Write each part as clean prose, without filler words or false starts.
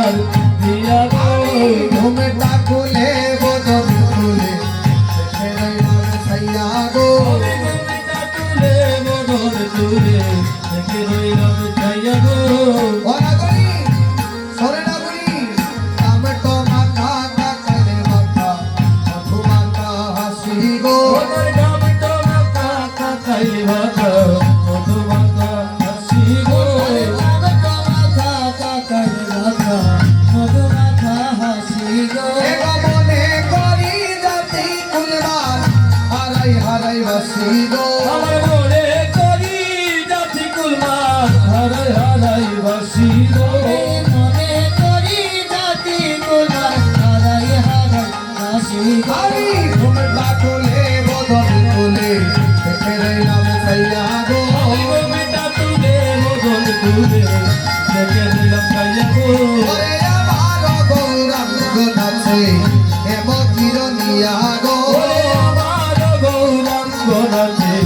তোমার দিয়া গো ঘুমটা খুলে বদন তুলে দেখে রইলাম ছাইয়া গো ঘুমটা তুলে বদন তুলে দেখে রইলাম ছাইয়া গো ওরাগরি সরেনাগরি টমেটো মাখা কাকালে মাখা মধু মাখা হাসি গো ওদের টমেটো মাখা কাকাইলে মাখা মধু মাখা হাসি গো টমেটো মাখা কাকাইলে মাখা মধু মাখা হাসি গো মনে করি জাতি কুলবার হারাই হারাই বাসি গো আমার মনে করি জাতি কুলবার হারাই হারাই বাসি গো মনে করি জাতি কুলবার হারাই হারাই বাসি গো আমি ঘুমটা খুলে বদন তুলে দেখে রইলাম ছাইয়া গো ঘুমটা তুলে বদন তুলে দেখে রইলাম ছাইয়া গো ওরে আমার গৌরাঙ্গ নাচে হেম কিরণিয়া গো ওরে আমার গৌরাঙ্গ নাচে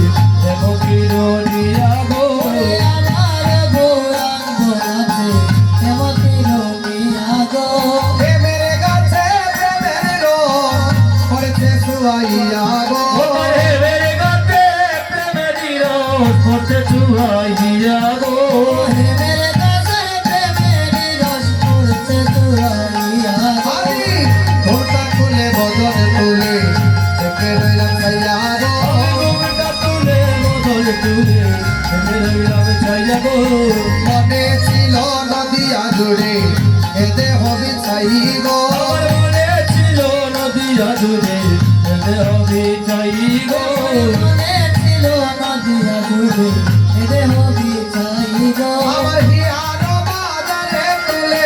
হেম কিরণিয়া গো ওরে আমার গৌরাঙ্গ নাচে হেম কিরণিয়া গো প্রেমের গাছে প্রেমের রস পড়ছে সুয়াইয়া গো প্রেমের গাছে প্রেমেরই রস পড়ছে সুয়াইয়া গো প্রেমের গাছে প্রেমেরই রস পড়ছে সুয়াইয়া গো আমি ঘোটা খুলে বদন তুলে দেখে রইলাম ছাইয়া গো ঘুমটা তুলে বদন তুলে দেখে রইলাম ছাইয়া গো মনে ছিল নদিয়া জুড়ে এতে হবে ছাই গো আমার মনে ছিল নদিয়া জুড়ে যেতে হবে চাই গো মনে ছিল নদিয়া জুড়ে যেতে হবে চাই গো আমার হিয়ার বাজারে তুলে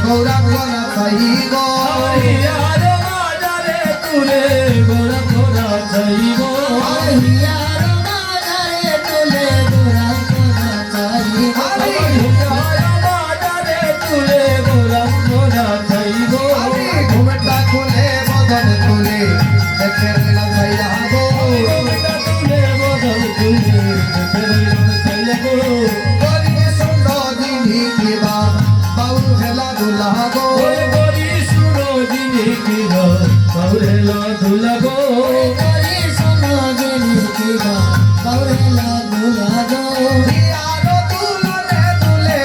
গৌরাঙ্গ না ছাই গো আমার হিয়ার বাজারে তুলে গোরা গোরা চাই গো আমার হিয়ার বাজারে তুলে গোরা গোরা চাই গো আমি হিয়ার বাজারে তুলে গোরা গোরা চাই গো আমি ঘুমটা খুলে বদন তুলে দেখে রইলাম ছাইয়া গো ঘুমটা তুলে বদন তুলে দেখে রইলাম ছাইয়া গো গরিব সুন্দর দিনী কিবা বাউল খেলা দুলা গো ওরে গরি শুনো দিনে কিবা বাউরেলা ধুলা গো গরি শুনো দিনে কিবা বাউরেলা ধুলা গো হিয়ার তুলনে তুলে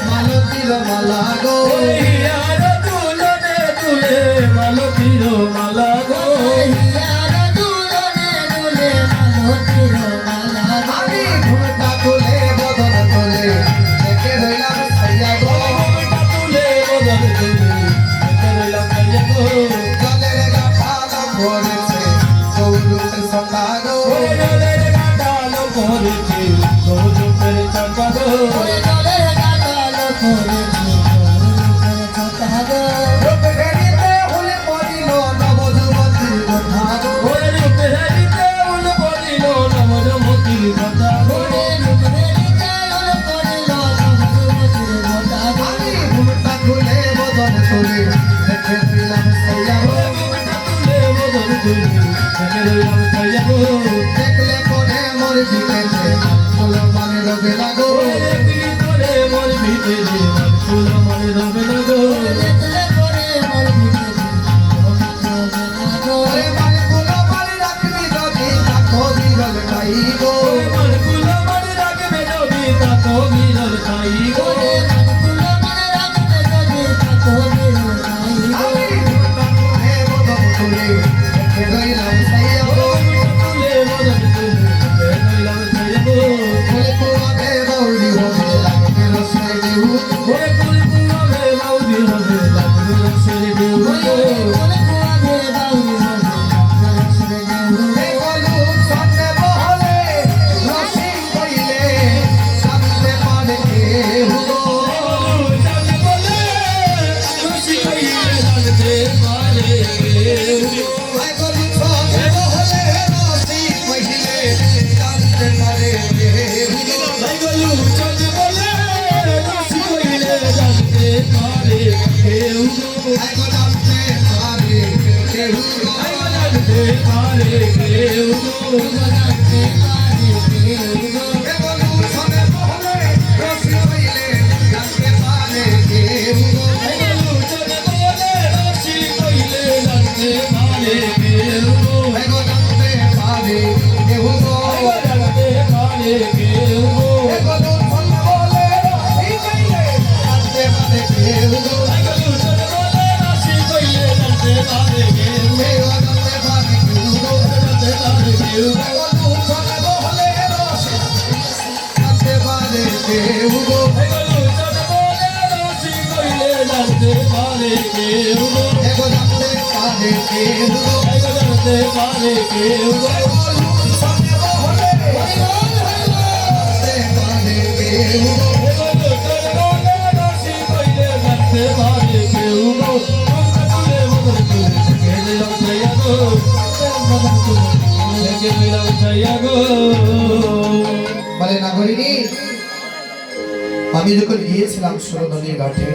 মালতীর মালা গো হিয়ার তুলনে তুলে মালতীর মালা গো হিয়ার তুলনে তুলে মালতীর মালা গো আমি ঘুমটা খুলে বদন তুলে দেখে রইলাম ছাইয়া গো ঘুমটা তুলে বদন তুলে দেখে রইলাম ছাইয়া গো জলের গাঠালা পড়েছে গৌরুকের সঙ্গা গো ওরে জলের কাটালো করেছে গৌরবের চাকা গো ওরে জলের কাটালো করেছে গৌরবের চাকা গো রূপে হেরিতে হুলে পড়িল নবযুবতীর কথা গো ওরে রূপে হেরিতে উল পড়িল নবযুবতীর কথা গো ওরে রূপে হেরিতে উল পড়িল নবযুবতীর কথা গো আমি ঘুমটা খুলে বদন তুলে দেখে রইলাম ছাইয়া গো ঘুমটা তুলে বদন তুলে দেখে রইলাম ছাইয়া গো দেখলে পরে মোর দিকেতে ফুল মানে রবে লাগো ওরে দেখলি পরে মোর ভিতরে ফুল মনে রবে না গো দেখলে পরে মোর ভিতরে রবে না গো ওরে মানে ফুল মানে রাখবি যদি তাকো বিরল খাই গো মন ফুল মনে রাখবে যদি তাকো বিরল খাই গো মন ফুল মনে রাখবে যদি তাকো বিরল খাই গো আমি ঘুমটা খুলে বদন তুলে দেখে রইলাম ছাইয়া গো তুলে বদন তুলে দেখে রইলাম ছাইয়া গো ফুলে ফুলে বৌরি হবে লাগবে রসে দেউ ওরে ফুল ফুলে বাউরি হবে লাগবে রসের ঢেউ গো ফুলে ফুলে বাউরি হবে লাগবে রসের ঢেউ এই গলু সন্নে বহলে রসি কইলে জানতে পারে কেউ গো জানতে বলে খুশি হইলে জানতে পারে এই গলু সন্নে বহলে রসি কইলে জানতে পারে কেউ গো ভাই গলু জানতে বলে খুশি হইলে জানতে পারে কেউ এই গো জানতে পারে কেউ গো জানতে পারে কেউ জানতে পারে কেউ এই গলু সন্নে বহলে রসি কইলে জানতে পারে কেউ গো কেউ গো এগো জানতে পারে কেউ গো এগো জানতে পারে কেউ গো জানতে পারে কেউ গো এগো লোকের মনে রাশি কইলে জানতে পারে কেউ গো তোমরা তুলে বদল তুলে কে দিলাম ছাইয়া গো বদল তুলে কে দিলাম ছাইয়া গো বলে নাগরিনী আমি যখন গিয়েছিলাম সুরনদীর ঘাটে